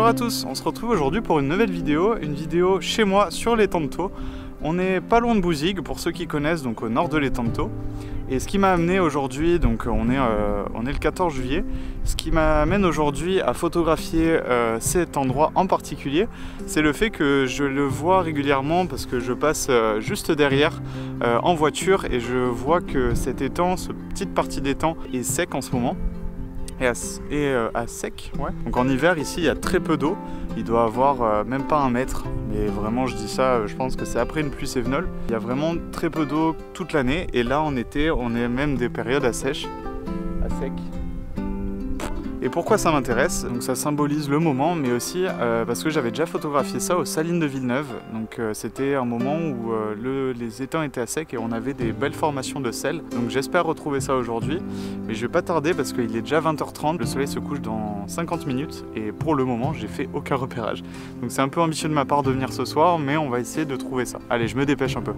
Bonjour à tous, on se retrouve aujourd'hui pour une nouvelle vidéo, chez moi sur l'Etanto. On n'est pas loin de Bouzigues pour ceux qui connaissent, donc au nord de l'Etanto. Et ce qui m'a amené aujourd'hui, donc on est le 14 juillet, ce qui m'amène aujourd'hui à photographier cet endroit en particulier, c'est le fait que je le vois régulièrement parce que je passe juste derrière en voiture et je vois que cet étang, cette petite partie d'étang est sec en ce moment. Et à sec, ouais. Donc en hiver ici il y a très peu d'eau, il doit avoir même pas 1 mètre, mais vraiment je dis ça, je pense que c'est après une pluie sévenole. Il y a vraiment très peu d'eau toute l'année et là en été on est même des périodes à sec. Et pourquoi ça m'intéresse? Donc ça symbolise le moment, mais aussi parce que j'avais déjà photographié ça aux Salines de Villeneuve. Donc c'était un moment où les étangs étaient à sec et on avait des belles formations de sel. Donc j'espère retrouver ça aujourd'hui, mais je vais pas tarder parce qu'il est déjà 20h30, le soleil se couche dans 50 minutes et pour le moment j'ai fait aucun repérage. Donc c'est un peu ambitieux de ma part de venir ce soir, mais on va essayer de trouver ça. Allez, je me dépêche un peu.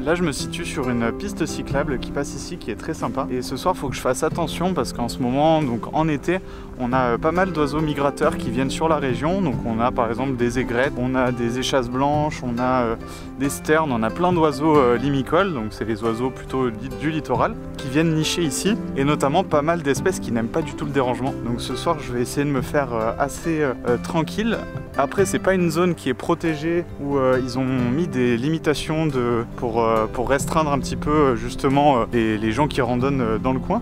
Là je me situe sur une piste cyclable qui passe ici, qui est très sympa. Et ce soir il faut que je fasse attention parce qu'en ce moment, donc en été, on a pas mal d'oiseaux migrateurs qui viennent sur la région. Donc on a par exemple des aigrettes, on a des échasses blanches, on a des sternes, on a plein d'oiseaux limicoles, donc c'est les oiseaux plutôt du littoral, qui viennent nicher ici. Et notamment pas mal d'espèces qui n'aiment pas du tout le dérangement. Donc ce soir je vais essayer de me faire assez tranquille. Après c'est pas une zone qui est protégée où ils ont mis des limitations pour restreindre un petit peu justement les gens qui randonnent dans le coin.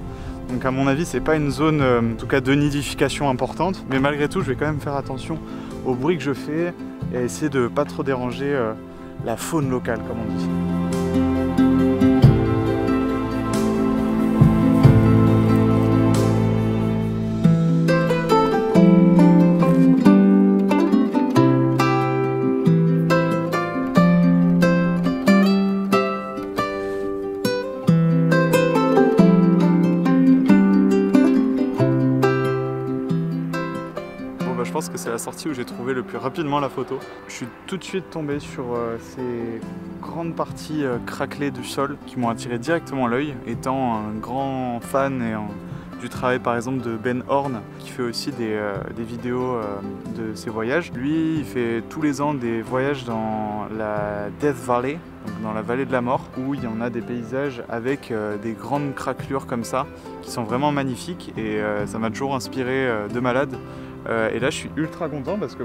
Donc à mon avis c'est pas une zone en tout cas de nidification importante, mais malgré tout je vais quand même faire attention au bruit que je fais et à essayer de pas trop déranger la faune locale comme on dit. Je pense que c'est la sortie où j'ai trouvé le plus rapidement la photo. Je suis tout de suite tombé sur ces grandes parties craquelées du sol qui m'ont attiré directement l'œil, étant un grand fan du travail par exemple de Ben Horn qui fait aussi des vidéos de ses voyages. Lui il fait tous les ans des voyages dans la Death Valley, donc dans la vallée de la mort, où il y en a des paysages avec des grandes craquelures comme ça qui sont vraiment magnifiques et ça m'a toujours inspiré de malade. Et là je suis ultra content parce que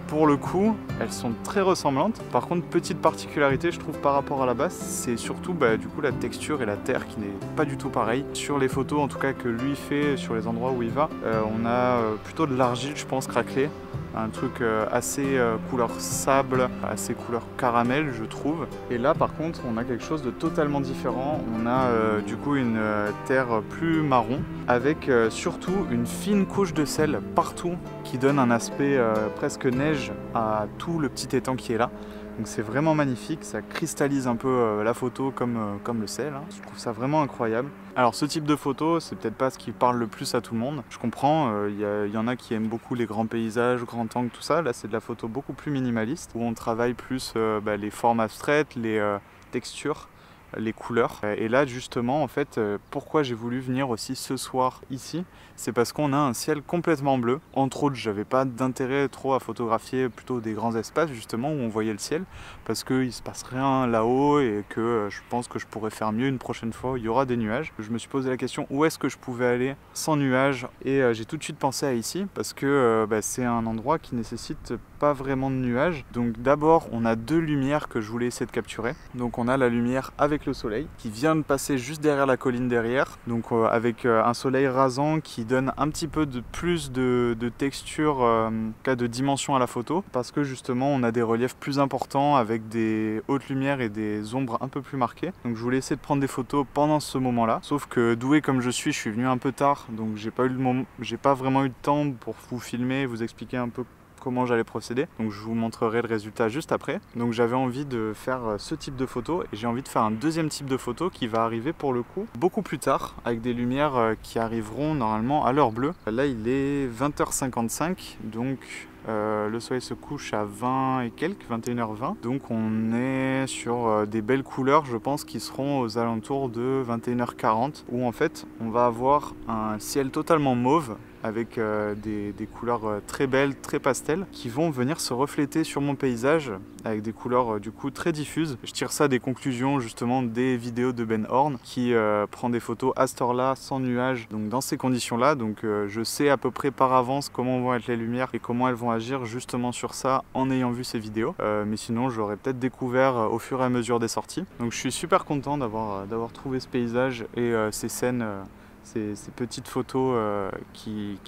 pour le coup elles sont très ressemblantes. Par contre, petite particularité je trouve par rapport à la base, c'est surtout du coup la texture et la terre qui n'est pas du tout pareil. Sur les photos en tout cas que lui fait sur les endroits où il va, on a plutôt de l'argile je pense craquelée. Un truc assez couleur sable, assez couleur caramel je trouve. Et là par contre on a quelque chose de totalement différent. On a du coup une terre plus marron avec surtout une fine couche de sel partout qui donne un aspect presque neige à tout le petit étang qui est là. Donc c'est vraiment magnifique, ça cristallise un peu la photo comme le sel, hein. Je trouve ça vraiment incroyable. Alors ce type de photo, c'est peut-être pas ce qui parle le plus à tout le monde. Je comprends, y en a qui aiment beaucoup les grands paysages, grands angles, tout ça. Là c'est de la photo beaucoup plus minimaliste, où on travaille plus les formes abstraites, les textures, les couleurs. Et là justement en fait pourquoi j'ai voulu venir aussi ce soir ici, c'est parce qu'on a un ciel complètement bleu. Entre autres j'avais pas d'intérêt trop à photographier plutôt des grands espaces justement où on voyait le ciel, parce qu'il se passe rien là-haut et que je pense que je pourrais faire mieux une prochaine fois où il y aura des nuages. Je me suis posé la question où est-ce que je pouvais aller sans nuages et j'ai tout de suite pensé à ici parce que c'est un endroit qui nécessite pas vraiment de nuages. Donc d'abord on a 2 lumières que je voulais essayer de capturer. Donc on a la lumière avec le soleil qui vient de passer juste derrière la colline derrière, donc avec un soleil rasant qui donne un petit peu de plus de texture, de dimension à la photo, parce que justement on a des reliefs plus importants avec des hautes lumières et des ombres un peu plus marquées. Donc je voulais essayer de prendre des photos pendant ce moment là, sauf que doué comme je suis venu un peu tard, donc j'ai pas vraiment eu de temps pour vous filmer, vous expliquer un peu comment j'allais procéder. Donc je vous montrerai le résultat juste après. Donc j'avais envie de faire ce type de photo et j'ai envie de faire un deuxième type de photo qui va arriver pour le coup beaucoup plus tard avec des lumières qui arriveront normalement à l'heure bleue. Là il est 20h55 donc le soleil se couche à 20 et quelques, 21h20. Donc on est sur des belles couleurs, je pense, qui seront aux alentours de 21h40, où en fait on va avoir un ciel totalement mauve avec des couleurs très belles, très pastel, qui vont venir se refléter sur mon paysage avec des couleurs du coup très diffuses. Je tire ça des conclusions justement des vidéos de Ben Horn qui prend des photos à cette heure-là sans nuages, donc dans ces conditions-là. Donc je sais à peu près par avance comment vont être les lumières et comment elles vont agir justement sur ça en ayant vu ces vidéos. Mais sinon je l'aurais peut-être découvert au fur et à mesure des sorties. Donc je suis super content d'avoir trouvé ce paysage et ces scènes. Ces petites photos qui,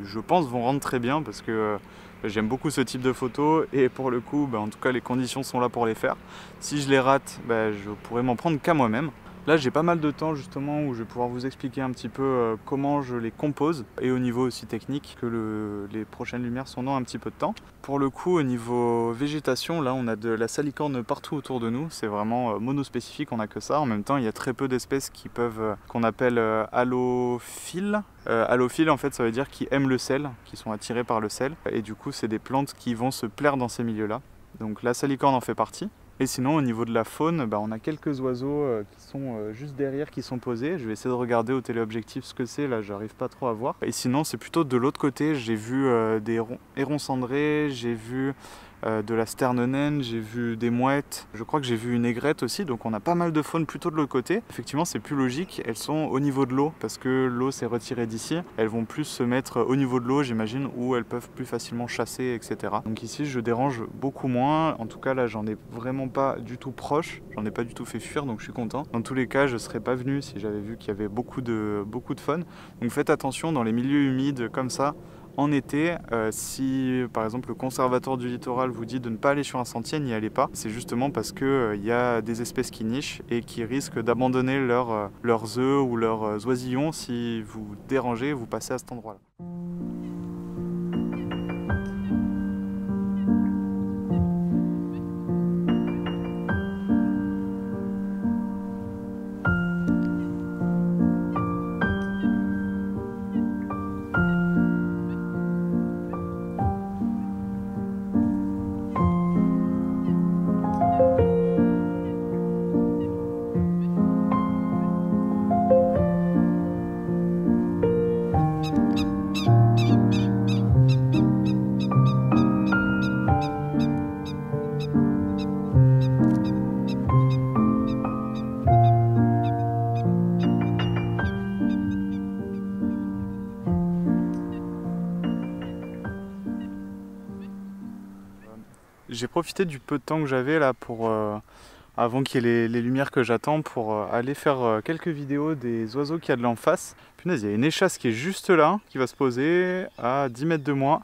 je pense, vont rendre très bien parce que j'aime beaucoup ce type de photos et pour le coup, en tout cas, les conditions sont là pour les faire. Si je les rate, je pourrais m'en prendre qu'à moi-même. Là, j'ai pas mal de temps justement où je vais pouvoir vous expliquer un petit peu comment je les compose et au niveau aussi technique que les prochaines lumières sont dans un petit peu de temps. Pour le coup, au niveau végétation, là, on a de la salicorne partout autour de nous. C'est vraiment monospécifique, on n'a que ça. En même temps, il y a très peu d'espèces qui peuvent, qu'on appelle halophiles. Halophiles, en fait, ça veut dire qui aiment le sel, qui sont attirés par le sel. Et du coup, c'est des plantes qui vont se plaire dans ces milieux-là. Donc la salicorne en fait partie. Et sinon, au niveau de la faune, on a quelques oiseaux qui sont juste derrière, qui sont posés. Je vais essayer de regarder au téléobjectif ce que c'est, là j'arrive pas trop à voir. Et sinon, c'est plutôt de l'autre côté, j'ai vu des hérons cendrés, j'ai vu de la sterne naine, j'ai vu des mouettes, je crois que j'ai vu une aigrette aussi, donc on a pas mal de faune plutôt de l'autre côté. Effectivement, c'est plus logique, elles sont au niveau de l'eau, parce que l'eau s'est retirée d'ici. Elles vont plus se mettre au niveau de l'eau, j'imagine, où elles peuvent plus facilement chasser, etc. Donc ici, je dérange beaucoup moins. En tout cas, là, j'en ai vraiment pas du tout proche, j'en ai pas du tout fait fuir, donc je suis content. Dans tous les cas, je serais pas venu si j'avais vu qu'il y avait beaucoup de faune. Donc faites attention dans les milieux humides comme ça. En été, si par exemple le conservateur du littoral vous dit de ne pas aller sur un sentier, n'y allez pas. C'est justement parce qu'il y a des espèces qui nichent et qui risquent d'abandonner leurs œufs ou leurs oisillons si vous dérangez, vous passez à cet endroit-là. J'ai profité du peu de temps que j'avais là pour, avant qu'il y ait les lumières que j'attends, pour aller faire quelques vidéos des oiseaux qu'il y a de là en face. Punaise, il y a une échasse qui est juste là, qui va se poser à 10 mètres de moi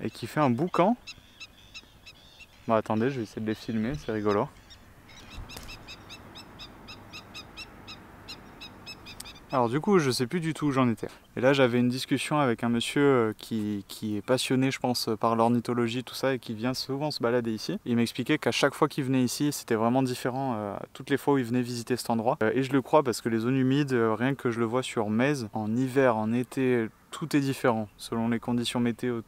et qui fait un boucan. Bon, attendez, je vais essayer de les filmer, c'est rigolo. Alors du coup, je sais plus du tout où j'en étais. Et là, j'avais une discussion avec un monsieur qui est passionné, je pense, par l'ornithologie, tout ça, et qui vient souvent se balader ici. Il m'expliquait qu'à chaque fois qu'il venait ici, c'était vraiment différent toutes les fois où il venait visiter cet endroit. Et je le crois parce que les zones humides, rien que je le vois sur Metz, en hiver, en été, tout est différent. Selon les conditions météo,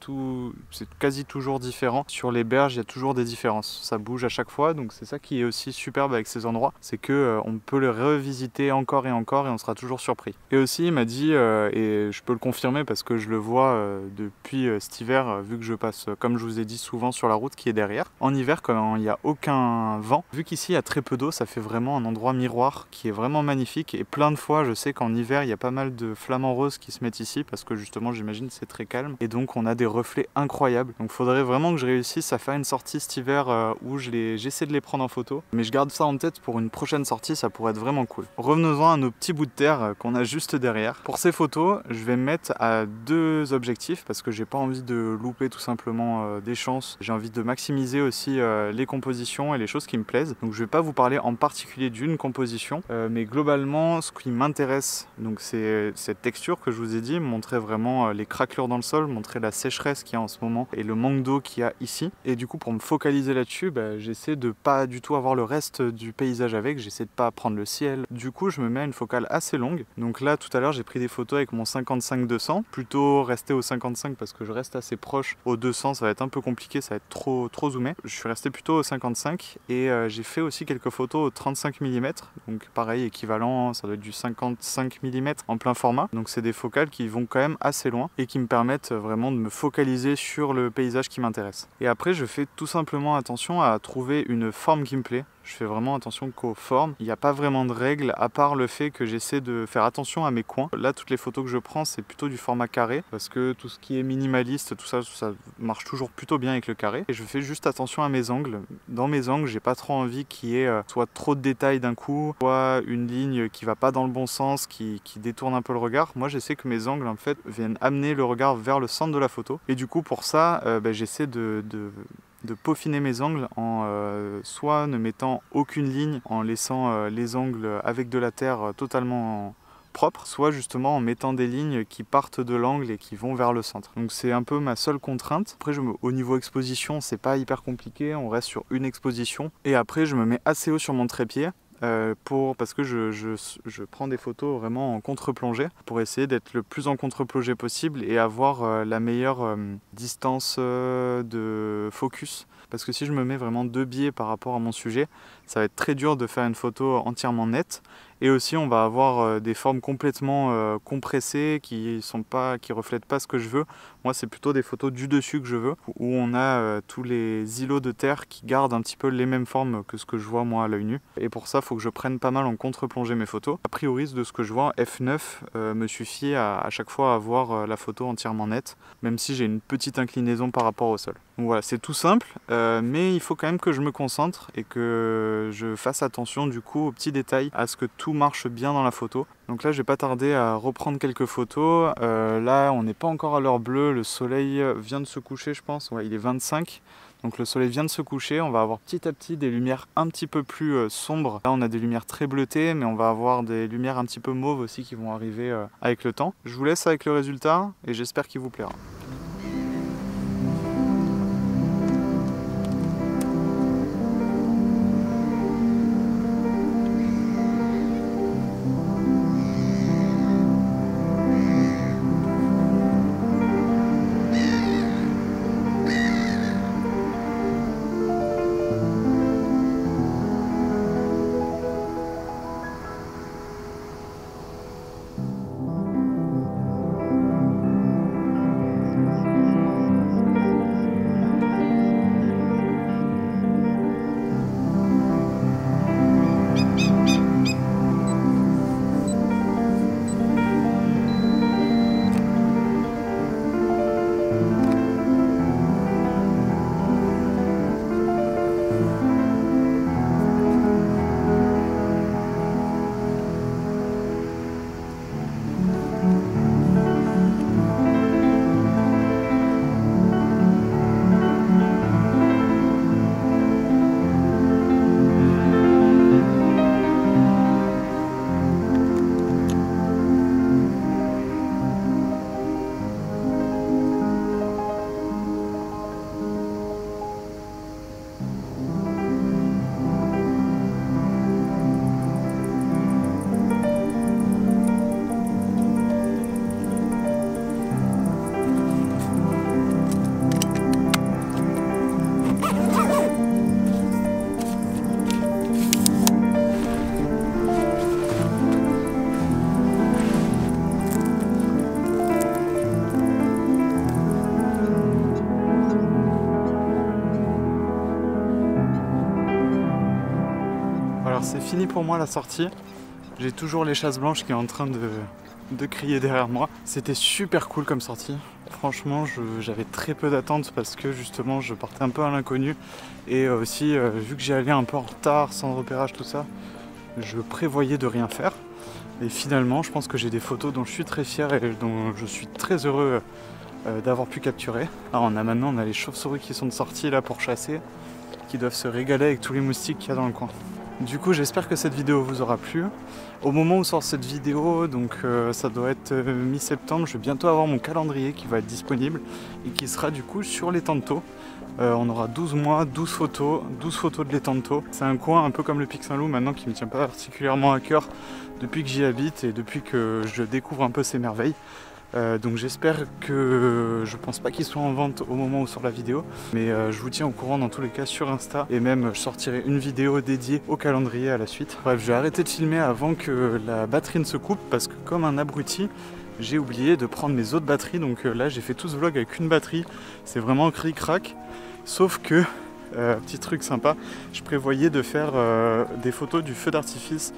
c'est quasi toujours différent. Sur les berges, il y a toujours des différences. Ça bouge à chaque fois, donc c'est ça qui est aussi superbe avec ces endroits. C'est que on peut les revisiter encore et on sera toujours surpris. Et aussi, il m'a dit, et je peux le confirmer parce que je le vois depuis cet hiver, vu que je passe, comme je vous ai dit, souvent sur la route qui est derrière. En hiver, quand il n'y a aucun vent, vu qu'ici il y a très peu d'eau, ça fait vraiment un endroit miroir qui est vraiment magnifique. Et plein de fois, je sais qu'en hiver, il y a pas mal de flamants roses qui se mettent ici parce que justement, j'imagine, c'est très calme. Et donc, on a des reflets incroyables. Donc, il faudrait vraiment que je réussisse à faire une sortie cet hiver où j'essaie de les prendre en photo. Mais je garde ça en tête pour une prochaine sortie, ça pourrait être vraiment cool. Revenons-en à nos petits bouts de terre qu'on a juste derrière. Pour ces photos, je vais me mettre à 2 objectifs parce que j'ai pas envie de louper tout simplement des chances. J'ai envie de maximiser aussi les compositions et les choses qui me plaisent. Donc, je vais pas vous parler en particulier d'une composition, mais globalement, ce qui m'intéresse, donc c'est cette texture que je vous ai dit, montrer vraiment les craquelures dans le sol, montrer la sécheresse qu'il y a en ce moment et le manque d'eau qu'il y a ici. Et du coup, pour me focaliser là-dessus, j'essaie de pas du tout avoir le reste du paysage avec, j'essaie de pas prendre le ciel. Du coup, je me mets à une focale assez longue. Donc là, tout à l'heure, j'ai pris des photos avec mon 55-200, plutôt rester au 55 parce que je reste assez proche. Au 200, ça va être un peu compliqué, ça va être trop zoomé. Je suis resté plutôt au 55 et j'ai fait aussi quelques photos au 35 mm. Donc pareil, équivalent, ça doit être du 55 mm en plein format. Donc c'est des focales qui vont quand même même assez loin et qui me permettent vraiment de me focaliser sur le paysage qui m'intéresse. Et après je fais tout simplement attention à trouver une forme qui me plaît. Je fais vraiment attention qu'aux formes. Il n'y a pas vraiment de règles à part le fait que j'essaie de faire attention à mes coins. Là, toutes les photos que je prends, c'est plutôt du format carré parce que tout ce qui est minimaliste, tout ça marche toujours plutôt bien avec le carré. Et je fais juste attention à mes angles. Dans mes angles, j'ai pas trop envie qu'il y ait soit trop de détails d'un coup, soit une ligne qui va pas dans le bon sens, qui détourne un peu le regard. Moi, j'essaie que mes angles en fait viennent amener le regard vers le centre de la photo. Et du coup, pour ça, j'essaie de peaufiner mes angles en soit ne mettant aucune ligne, en laissant les angles avec de la terre totalement propre, soit justement en mettant des lignes qui partent de l'angle et qui vont vers le centre. Donc c'est un peu ma seule contrainte. Après au niveau exposition, c'est pas hyper compliqué, on reste sur une exposition et après je me mets assez haut sur mon trépied. Parce que je prends des photos vraiment en contre-plongée pour essayer d'être le plus en contre-plongée possible et avoir la meilleure distance de focus. Parce que si je me mets vraiment deux biais par rapport à mon sujet, ça va être très dur de faire une photo entièrement nette. Et aussi on va avoir des formes complètement compressées qui reflètent pas ce que je veux. Moi c'est plutôt des photos du dessus que je veux, où on a tous les îlots de terre qui gardent un petit peu les mêmes formes que ce que je vois moi à l'œil nu. Et pour ça il faut que je prenne pas mal en contre-plongée mes photos. A priori de ce que je vois, f9 me suffit à chaque fois à avoir la photo entièrement nette, même si j'ai une petite inclinaison par rapport au sol. Donc voilà, c'est tout simple, mais il faut quand même que je me concentre et que je fasse attention du coup aux petits détails, à ce que tout marche bien dans la photo. Donc là je vais pas tarder à reprendre quelques photos. Là on n'est pas encore à l'heure bleue, le soleil vient de se coucher je pense, ouais, il est 25. Donc le soleil vient de se coucher, on va avoir petit à petit des lumières un petit peu plus sombres. Là on a des lumières très bleutées, mais on va avoir des lumières un petit peu mauves aussi qui vont arriver avec le temps. Je vous laisse avec le résultat et j'espère qu'il vous plaira. Alors c'est fini pour moi la sortie. J'ai toujours les chasses blanches qui est en train de crier derrière moi. C'était super cool comme sortie. Franchement, j'avais très peu d'attentes parce que justement je partais un peu à l'inconnu. Et aussi, vu que j'y allais un peu en retard, sans repérage, tout ça, je prévoyais de rien faire. Et finalement, je pense que j'ai des photos dont je suis très fier et dont je suis très heureux d'avoir pu capturer. Alors maintenant, on a les chauves-souris qui sont sortis là pour chasser, qui doivent se régaler avec tous les moustiques qu'il y a dans le coin. Du coup j'espère que cette vidéo vous aura plu. Au moment où sort cette vidéo, donc ça doit être mi-septembre, je vais bientôt avoir mon calendrier qui va être disponible et qui sera du coup sur l'étang de Thau. On aura 12 mois, 12 photos de l'étang de Thau. C'est un coin un peu comme le Pic Saint-Loup maintenant qui me tient pas particulièrement à cœur depuis que j'y habite et depuis que je découvre un peu ces merveilles. Donc j'espère que je pense pas qu'ils soient en vente au moment où sort la vidéo, mais je vous tiens au courant dans tous les cas sur Insta et même je sortirai une vidéo dédiée au calendrier à la suite. Bref, je vais arrêter de filmer avant que la batterie ne se coupe parce que comme un abruti, j'ai oublié de prendre mes autres batteries. Donc là j'ai fait tout ce vlog avec une batterie, c'est vraiment cric-crac. Sauf que, petit truc sympa, je prévoyais de faire des photos du feu d'artifice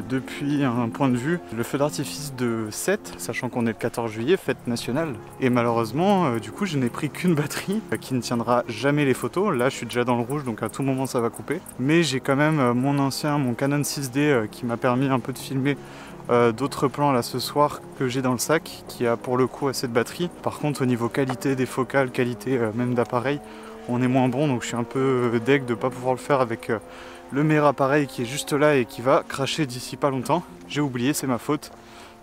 depuis un point de vue, le feu d'artifice de Sète, sachant qu'on est le 14 juillet, fête nationale. Et malheureusement, du coup, je n'ai pris qu'une batterie qui ne tiendra jamais les photos. Là, je suis déjà dans le rouge, donc à tout moment, ça va couper. Mais j'ai quand même mon Canon 6D qui m'a permis un peu de filmer d'autres plans là ce soir que j'ai dans le sac, qui a pour le coup assez de batterie. Par contre, au niveau qualité des focales, qualité même d'appareil, on est moins bon, donc je suis un peu deg de ne pas pouvoir le faire avec le meilleur appareil qui est juste là et qui va cracher d'ici pas longtemps. J'ai oublié, c'est ma faute.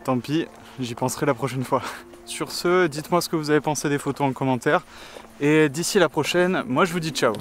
Tant pis, j'y penserai la prochaine fois. Sur ce, dites-moi ce que vous avez pensé des photos en commentaire. Et d'ici la prochaine, moi je vous dis ciao.